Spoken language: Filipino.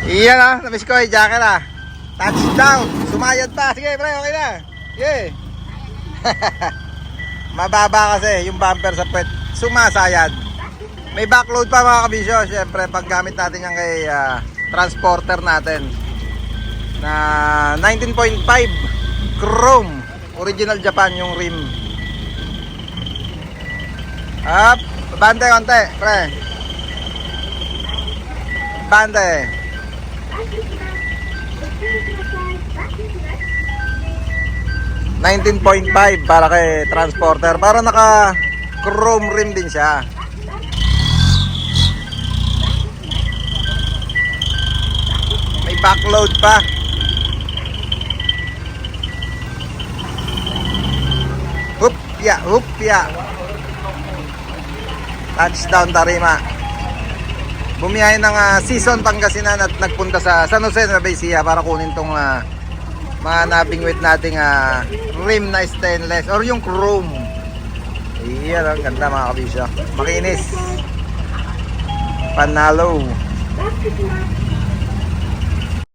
Iyan ah, namiss ko yung jacket ah. Touchdown! Sumayad pa. Sige pre, okay na. Sige. Mababa kasi yung bumper sa puwet. Sumasayad. May backload pa mga kabisyo. Siyempre, paggamit natin yan kay transporter natin. Na 19.5 chrome. Original Japan yung rim. Up. Bante konti, pre. Bante. 19.5 para kay transporter. Para naka chrome rim din siya. May backload pa. Hupya. Touchdown Tarima. Bumiyahe ng season Pangasinan at nagpunta sa San Jose, Nueva Ecija para kunin tong mga nabingwit nating rim na stainless or yung chrome. Iyan, ang ganda mga kabisyo. Makinis. Panalo.